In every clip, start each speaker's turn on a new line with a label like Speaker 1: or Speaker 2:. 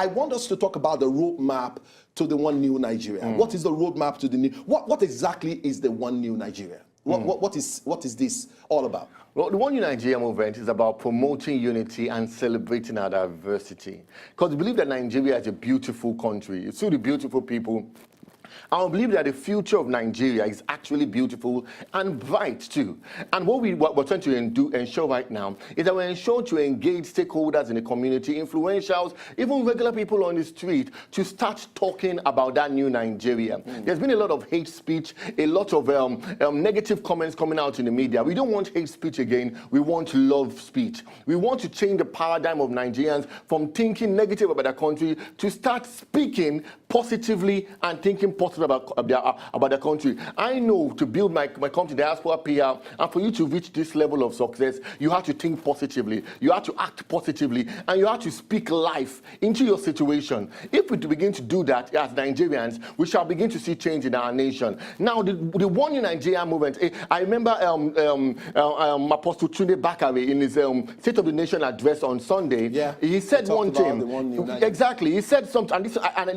Speaker 1: I want us to talk about the roadmap to the one new Nigeria. What is the roadmap to the new? What exactly is the one new Nigeria? What is this all about?
Speaker 2: Well, the One New Nigeria movement is about promoting unity and celebrating our diversity. Because we believe that Nigeria is a beautiful country. It's really beautiful people. I believe that the future of Nigeria is actually beautiful and bright too. And what we're trying to ensure right now is that we're ensuring to engage stakeholders in the community, influentials, even regular people on the street, to start talking about that new Nigeria. There's been a lot of hate speech, a lot of negative comments coming out in the media. We don't want hate speech again. We want love speech. We want to change the paradigm of Nigerians from thinking negative about their country to start speaking positively and thinking positive about the country. I know to build my company, DiasporaPR, and for you to reach this level of success, you have to think positively, you have to act positively, and you have to speak life into your situation. If we begin to do that as Nigerians, we shall begin to see change in our nation. Now, the One New Nigeria movement, I remember Apostle Tunde Bakare in his State of the Nation address on Sunday, he said one thing. Exactly, he said something, and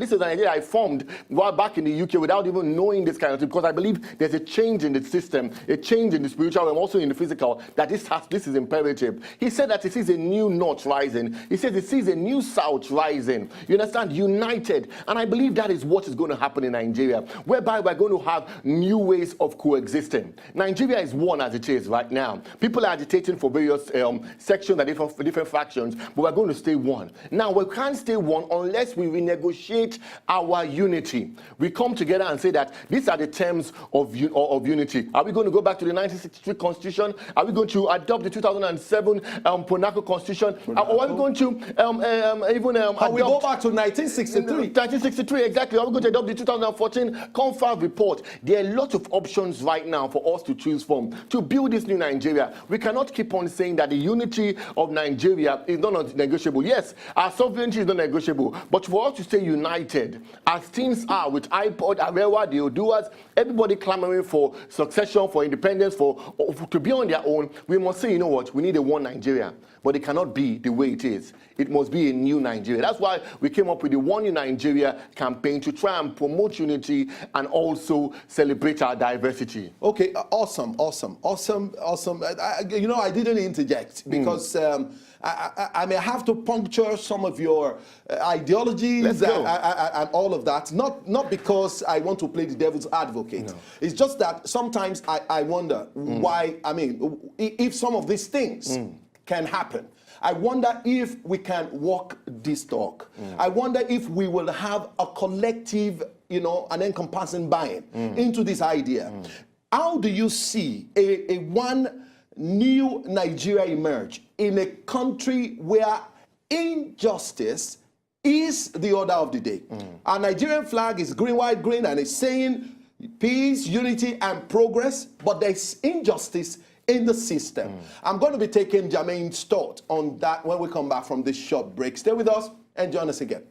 Speaker 2: this is an idea I formed while back in the UK without even knowing this kind of thing, because I believe there's a change in the system, a change in the spiritual and also in the physical, that this is imperative. He said that he sees a new north rising. He says he sees a new south rising. You understand? United. And I believe that is what is going to happen in Nigeria, whereby we're going to have new ways of coexisting. Nigeria is one as it is right now. People are agitating for various sections and different factions, but we're going to stay one. Now, we can't stay one unless we renegotiate our unity. We come together and say that these are the terms of unity. Are we going to go back to the 1963 Constitution? Are we going to adopt the 2007 Ponaco Constitution? Or are we going to
Speaker 1: we go back to 1963?
Speaker 2: 1963, exactly. Are we going to adopt the 2014 Confab report? There are a lot of options right now for us to choose from to build this new Nigeria. We cannot keep on saying that the unity of Nigeria is not negotiable. Yes, our sovereignty is not negotiable, but for us to stay united, as things are with iPod, Arewa, the Oduas, everybody clamoring for succession, for independence, to be on their own, we must say, you know what, we need a one Nigeria. But it cannot be the way it is. It must be a new Nigeria. That's why we came up with the One New Nigeria campaign to try and promote unity and also celebrate our diversity.
Speaker 1: Okay, awesome. I didn't interject because I may have to puncture some of your ideologies and all of that. Not because I want to play the devil's advocate. No. It's just that sometimes I wonder why, if some of these things can happen. I wonder if we can walk this talk. I wonder if we will have a collective, an encompassing buy-in into this idea. How do you see a one new Nigeria emerge in a country where injustice is the order of the day? Our Nigerian flag is green, white, green, and it's saying peace, unity, and progress, but there's injustice in the system. I'm going to be taking Jermaine's thought on that when we come back from this short break. Stay with us and join us again.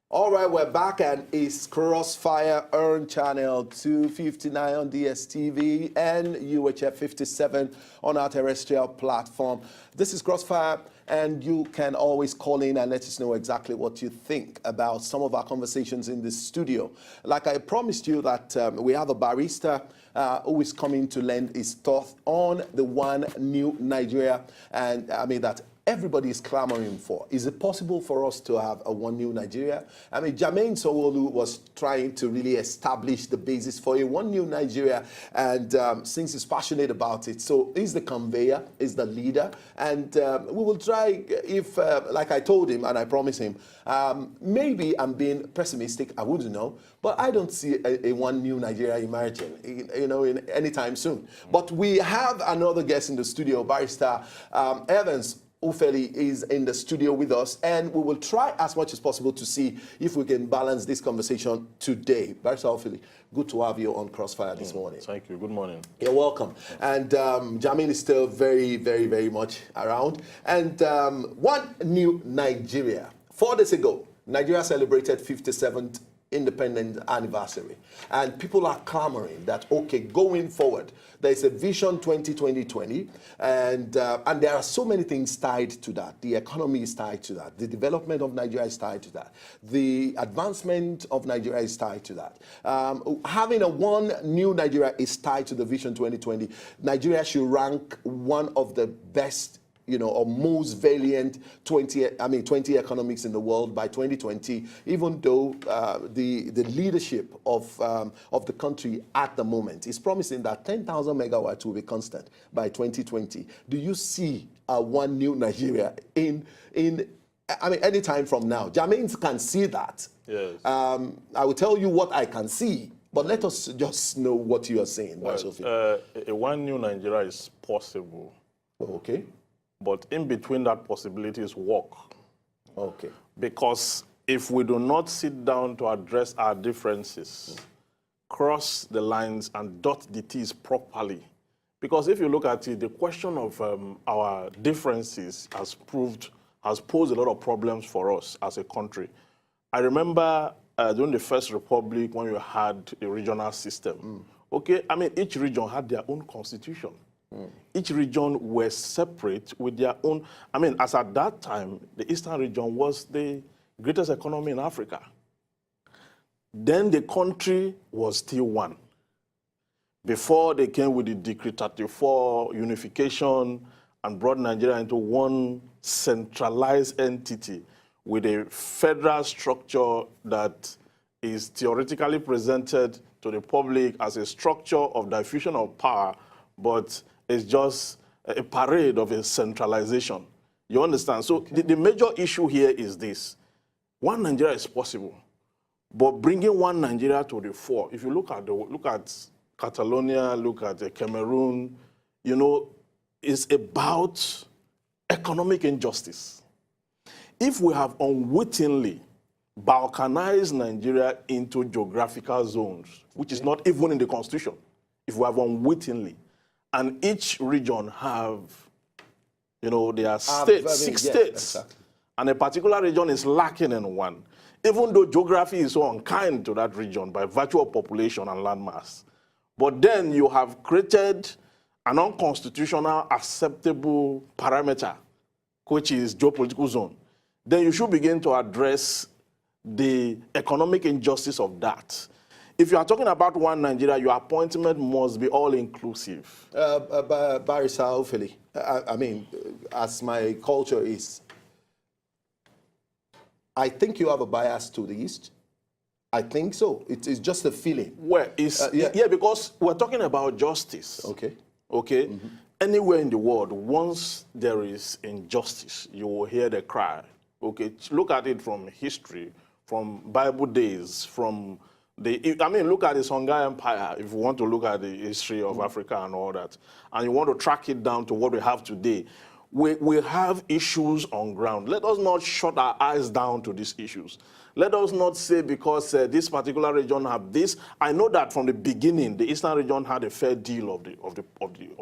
Speaker 1: All right, we're back, and it's Crossfire Earn Channel 259 on DSTV and UHF 57 on our terrestrial platform. This is Crossfire, and you can always call in and let us know exactly what you think about some of our conversations in the studio. Like I promised you that we have a barrister who is coming to lend his thought on the one new Nigeria, and that everybody is clamoring for. Is it possible for us to have a one new Nigeria? Jermaine Sanwoolu was trying to really establish the basis for a one new Nigeria, and since he's passionate about it, so he's the conveyor, he's the leader, and we will try, if, like I told him and I promised him, maybe I'm being pessimistic, I wouldn't know, but I don't see a one new Nigeria emerging, in anytime soon. But we have another guest in the studio, Barrister Evans Ufeli is in the studio with us, and we will try as much as possible to see if we can balance this conversation today. Barrister Ufeli, good to have you on Crossfire this morning.
Speaker 3: Thank you. Good morning.
Speaker 1: You're welcome. And Jermaine is still very, very, very much around. And one new Nigeria. 4 days ago, Nigeria celebrated 57th independence anniversary, and people are clamoring that, okay, going forward, there's a vision 2020, and there are so many things tied to that. The economy is tied to that. The development of Nigeria is tied to that. The advancement of Nigeria is tied to that. Having a one new Nigeria is tied to the vision 2020. Nigeria should rank one of the best, or most valiant 20 economics in the world by 2020, even though the leadership of the country at the moment is promising that 10,000 megawatts will be constant by 2020. Do you see one new Nigeria any time from now? Jermaine can see that.
Speaker 3: Yes.
Speaker 1: I will tell you what I can see, but let us just know what you are saying.
Speaker 3: Well, one new Nigeria is possible.
Speaker 1: Okay.
Speaker 3: But in between that possibility is work.
Speaker 1: Okay.
Speaker 3: Because if we do not sit down to address our differences, cross the lines and dot the T's properly, because if you look at it, the question of our differences has posed a lot of problems for us as a country. I remember during the First Republic when you had a regional system. Okay, each region had their own constitution. Each region were separate with their own. As at that time, the Eastern region was the greatest economy in Africa. Then the country was still one. Before they came with the Decree 34 unification and brought Nigeria into one centralized entity with a federal structure that is theoretically presented to the public as a structure of diffusion of power, but it's just a parade of a centralization. You understand? So the major issue here is this. One Nigeria is possible, but bringing one Nigeria to the fore, if you look at Catalonia, look at Cameroon, it's about economic injustice. If we have unwittingly balkanized Nigeria into geographical zones, which is not even in the constitution, if we have unwittingly, and each region have, their states, six states, exactly. And a particular region is lacking in one, even though geography is so unkind to that region by virtue of population and landmass. But then you have created an unconstitutional acceptable parameter, which is geopolitical zone. Then you should begin to address the economic injustice of that. If you are talking about one Nigeria, your appointment must be all-inclusive.
Speaker 1: Barrister Ofeli, as my culture is, I think you have a bias to the East. I think so. It is just a feeling.
Speaker 3: Well, yeah, because we're talking about justice.
Speaker 1: Okay.
Speaker 3: Okay? Mm-hmm. Anywhere in the world, once there is injustice, you will hear the cry. Okay? Look at it from history, from Bible days, from look at the Songhai Empire, if you want to look at the history of Africa and all that, and you want to track it down to what we have today, we have issues on ground. Let us not shut our eyes down to these issues. Let us not say because this particular region have this. I know that from the beginning, the Eastern region had a fair deal of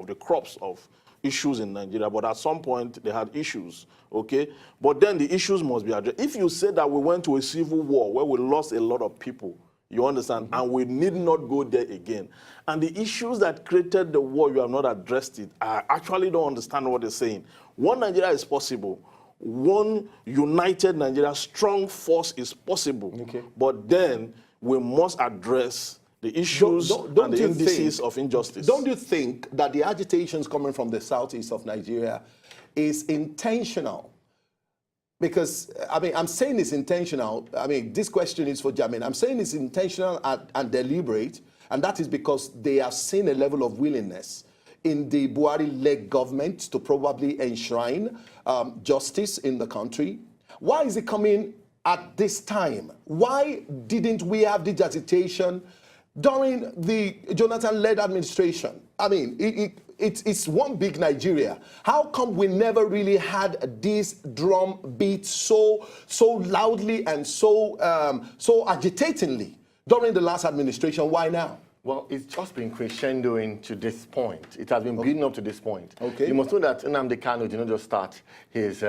Speaker 3: the crops of issues in Nigeria, but at some point they had issues, okay? But then the issues must be addressed. If you say that we went to a civil war where we lost a lot of people, you understand? Mm-hmm. And we need not go there again. And the issues that created the war, you have not addressed it. I actually don't understand what they're saying. One Nigeria is possible. One united Nigeria, strong force is possible. Okay. But then we must address the issues and the indices of injustice.
Speaker 1: Don't you think that the agitations coming from the southeast of Nigeria is intentional? Because, I'm saying it's intentional. This question is for Jermaine. I'm saying it's intentional and deliberate, and that is because they have seen a level of willingness in the Buhari-led government to probably enshrine justice in the country. Why is it coming at this time? Why didn't we have this agitation during the Jonathan-led administration? It's one big Nigeria. How come we never really had this drum beat so loudly and so agitatingly during the last administration? Why now?
Speaker 2: Well, it's just been crescendoing to this point. It has been building up to this point.
Speaker 1: Okay.
Speaker 2: You must know that Nnamdi Kanu did not just start his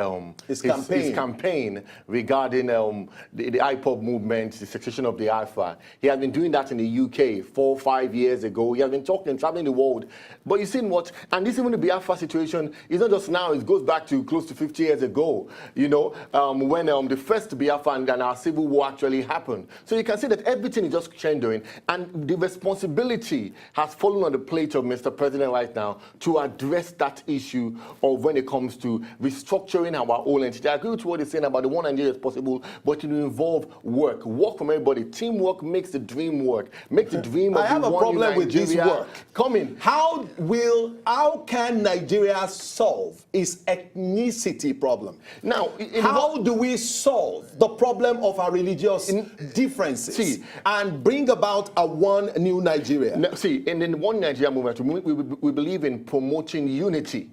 Speaker 2: campaign regarding the IPOB movement, the succession of the Alpha. He has been doing that in the UK 4 or 5 years ago. He has been talking, traveling the world. But you see what, and this even the Biafra situation is not just now, it goes back to close to 50 years ago, you know, when the first Biafra and our civil war actually happened. So you can see that everything is just crescendoing, and the responsibility has fallen on the plate of Mr. President right now to address that issue of when it comes to restructuring our own entity. I agree with what he's saying about the one Nigeria is possible, but it will involve work from everybody. Teamwork makes the dream work. Make the dream of
Speaker 1: I have a problem with this work.
Speaker 2: Coming.
Speaker 1: How can Nigeria solve its ethnicity problem?
Speaker 2: Now,
Speaker 1: how do we solve the problem of our religious differences and bring about a one new Nigeria?
Speaker 2: In the One Nigeria movement, we believe in promoting unity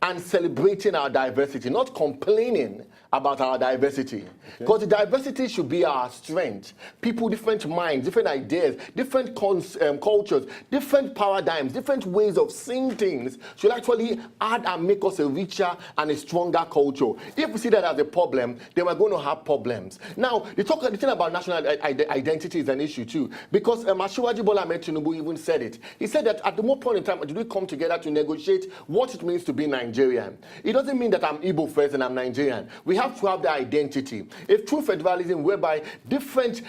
Speaker 2: and celebrating our diversity, not complaining about our diversity. Because the diversity should be our strength. People, different minds, different ideas, different cultures, different paradigms, different ways of seeing things should actually add and make us a richer and a stronger culture. If we see that as a problem, then we're going to have problems. Now, the thing about national identity is an issue too, because Asiwaju Bola Ahmed Tinubu even said it. He said that at the more point in time, did we come together to negotiate what it means to be Nigerian? It doesn't mean that I'm Igbo first and I'm Nigerian. We have to have the identity. If true federalism, whereby different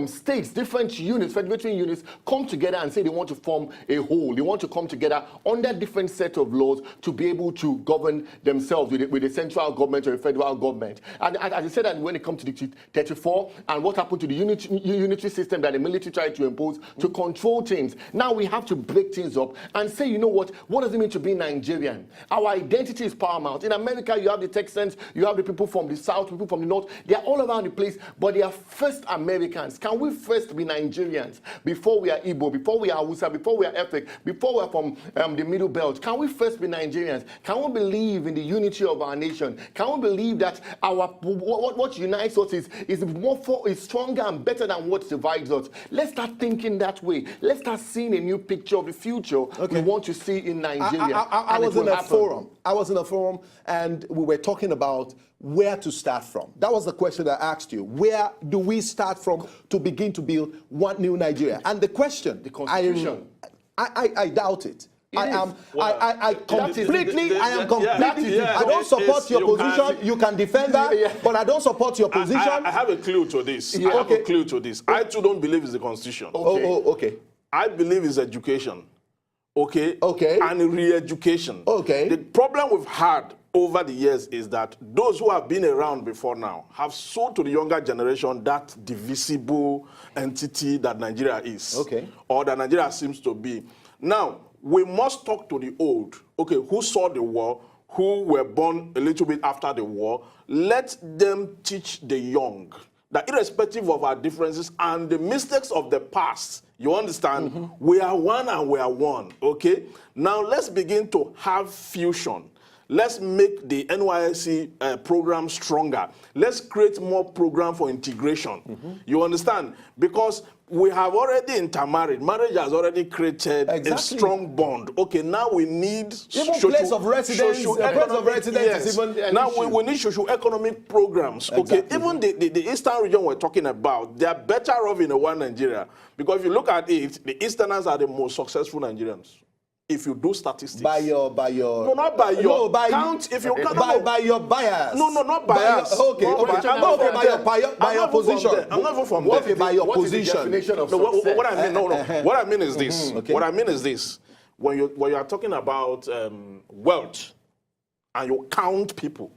Speaker 2: states, different units, federation units come together and say they want to form a whole, they want to come together under different set of laws to be able to govern themselves with the central government or the federal government. And as I said, that when it comes to the 34 and what happened to the unitary system that the military tried to impose to control things, now we have to break things up and say, you know what does it mean to be Nigerian? Our identity is paramount. In America, you have the Texans, you have the people from the South, people from the North. They are all around the place, but they are first Americans. Can we first be Nigerians before we are Igbo, before we are Hausa, before we are Efik, before we are from the Middle Belt? Can we first be Nigerians? Can we believe in the unity of our nation? Can we believe that what unites us is stronger and better than what divides us? Let's start thinking that way. Let's start seeing a new picture of the future we want to see in Nigeria.
Speaker 1: I was in a forum. I was in a forum, and we were talking about where to start from. That was the question I asked you. Where do we start from to begin to build one new Nigeria? And the question,
Speaker 2: the Constitution.
Speaker 1: I doubt it. I completely. I don't support your position. You can defend that, but I don't support your position.
Speaker 3: I have a clue to this. I have a clue to this. I too don't believe it's the Constitution.
Speaker 1: Okay.
Speaker 3: I believe it's education. Okay. And re-education.
Speaker 1: Okay.
Speaker 3: The problem we've had over the years is that those who have been around before now have sold to the younger generation that divisible entity that Nigeria is.
Speaker 1: Okay.
Speaker 3: Or that Nigeria seems to be. Now, we must talk to the old, who saw the war, who were born a little bit after the war. Let them teach the young that irrespective of our differences and the mistakes of the past, you understand, we are one and we are one, okay? Now let's begin to have fusion. Let's make the NYSC program stronger. Let's create more program for integration. You understand? Because we have already intermarried. Marriage has already created a strong bond. Okay, now we need
Speaker 1: even place of residence. Is even
Speaker 3: now we need socio-economic programs. Okay, even the Eastern region we're talking about, they are better off in a one Nigeria. Because if you look at it, the Easterners are the most successful Nigerians. If you do statistics.
Speaker 1: By your
Speaker 3: no, not by your
Speaker 1: no, by
Speaker 3: count. If you
Speaker 1: by your bias.
Speaker 3: No, not bias.
Speaker 1: By your position.
Speaker 3: I'm not even from there.
Speaker 1: By your position.
Speaker 3: What I mean, what I mean is this. What I mean is this. When you are talking about wealth and you count people,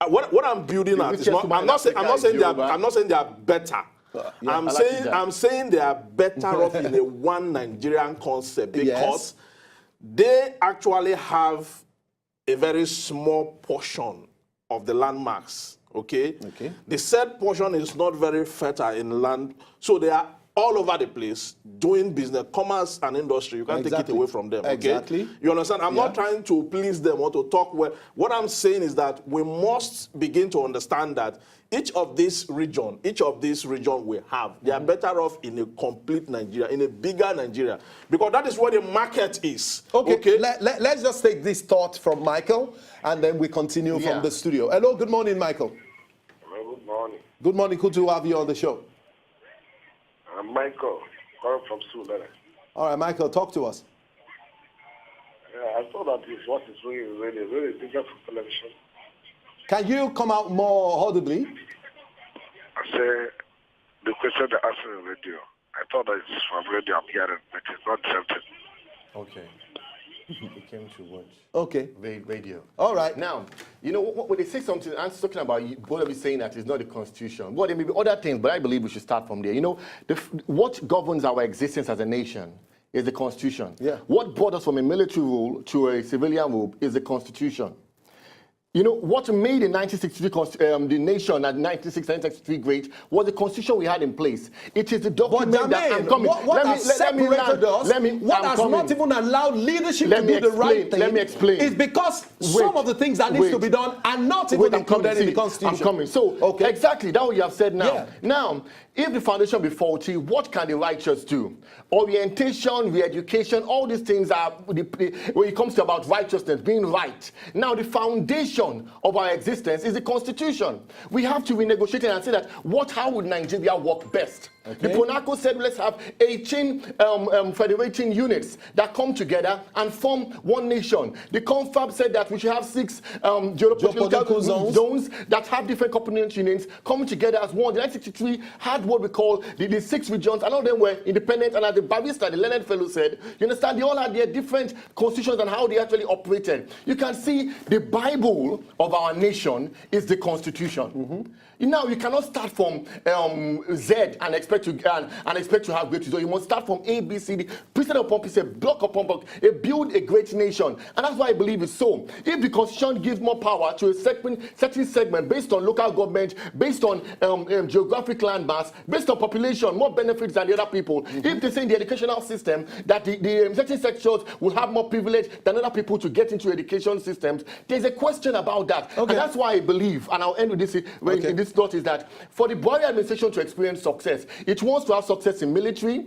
Speaker 3: what I'm building at is not. I'm not saying they are better. I'm saying they are better off in a one Nigerian concept because they actually have a very small portion of the landmarks. Okay. The said portion is not very fertile in land, so they are all over the place doing business, commerce and industry. You can't take it away from them. Okay?
Speaker 1: Exactly.
Speaker 3: You understand? I'm not trying to please them or to talk well. What I'm saying is that we must begin to understand that each of these region we have, they are better off in a complete Nigeria, in a bigger Nigeria, because that is where the market is.
Speaker 1: Okay. Let's just take this thought from Michael, and then we continue from the studio. Hello, good morning, Michael.
Speaker 4: Hello, good morning.
Speaker 1: Good morning. Good to have you on the show.
Speaker 4: I'm Michael, calling from Sudan.
Speaker 1: All right, Michael, talk to us.
Speaker 4: I thought that what is really bigger for television.
Speaker 1: Can you come out more audibly?
Speaker 4: I say the question they asked on the radio. I thought that it's from radio I'm hearing, but it's not the same thing.
Speaker 2: Okay. It came to what?
Speaker 1: Okay.
Speaker 2: Radio.
Speaker 1: All right.
Speaker 2: Now, you know, when they say something, I'm talking about, both of you saying that it's not the Constitution. Well, there may be other things, but I believe we should start from there. You know, what governs our existence as a nation is the Constitution.
Speaker 1: Yeah.
Speaker 2: What brought us from a military rule to a civilian rule is the Constitution. You know, what made the 1963 the nation at 1963 great was the constitution we had in place. It is the document
Speaker 1: But Jermaine,
Speaker 2: that I'm coming.
Speaker 1: What has separated us, what has not even allowed leadership to do the right thing,
Speaker 2: let me explain.
Speaker 1: is because some of the things that needs to be done are not even included in the Constitution.
Speaker 2: I'm coming. So, exactly, that's what you have said now. Yeah. Now, if the foundation be faulty, what can the righteous do? Orientation, re-education, all these things are, when it comes to about righteousness, being right. Now, the foundation of our existence is the Constitution. We have to renegotiate it and say that, how would Nigeria work best? Okay. The PONACO said, let's have 18 federating units that come together and form one nation. The CONFAB said that we should have 6 geopolitical zones that have different component units coming together as one. The 1963 had what we call the 6 regions, and all of them were independent, and as the barrister, the learned fellow said, you understand, they all had their different constitutions and how they actually operated. You can see the Bible of our nation is the Constitution. Mm-hmm. Now, you cannot start from Z and expect to have great results. You must start from A, B, C, D, precept upon precept, block upon block, build a great nation. And that's why I believe it's so. If the Constitution gives more power to a certain segment based on local government, based on geographic landmass, based on population, more benefits than the other people, if they say in the educational system that the certain sectors will have more privilege than other people to get into education systems, there's a question about that. Okay. And that's why I believe, and I'll end with this, in this thought, is that for the Buhari administration to experience success, it wants to have success in military,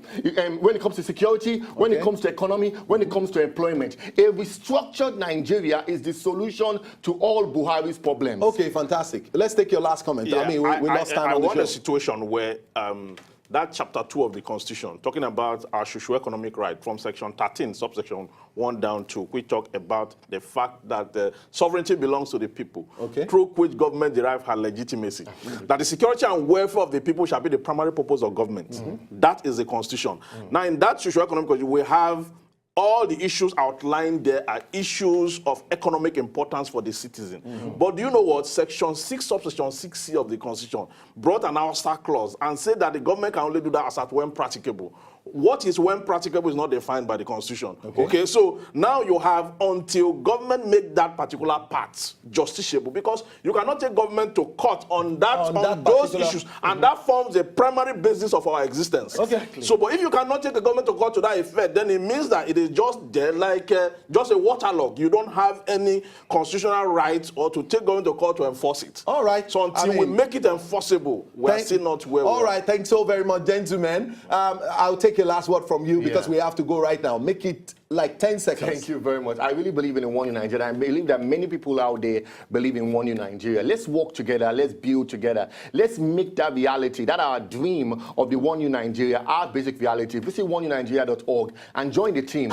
Speaker 2: when it comes to security, when it comes to economy, when it comes to employment. A restructured Nigeria is the solution to all Buhari's problems.
Speaker 1: Okay, fantastic. Let's take your last comment. Yeah, I mean, we lost time on the show.
Speaker 3: I want a situation where that chapter 2 of the Constitution, talking about our socio-economic right from section 13, subsection 1 down to, we talk about the fact that sovereignty belongs to the people, through which government derive her legitimacy. That the security and welfare of the people shall be the primary purpose of government. That is the Constitution. Now, in that socio-economic, we have all the issues outlined there are issues of economic importance for the citizen. But do you know what? Section 6, subsection 6C of the Constitution brought an ouster clause and said that the government can only do that as at when practicable. What is when practicable is not defined by the Constitution. Okay, so now you have until government make that particular part justiciable, because you cannot take government to court on those issues, and that forms the primary basis of our existence. So, but if you cannot take the government to court to that effect, then it means that it is just there like just a waterlog. You don't have any constitutional rights or to take government to court to enforce it.
Speaker 1: All right.
Speaker 3: So until we make it enforceable, we are still not where we are.
Speaker 1: All right. Thanks so very much, gentlemen. I'll take a last word from you because we have to go right now. Make it like 10 seconds.
Speaker 2: Thank you very much. I really believe in a one new Nigeria. I believe that many people out there believe in one new Nigeria. Let's work together. Let's build together. Let's make that reality, that our dream of the one new Nigeria, our basic reality. Visit oneunigeria.org and join the team.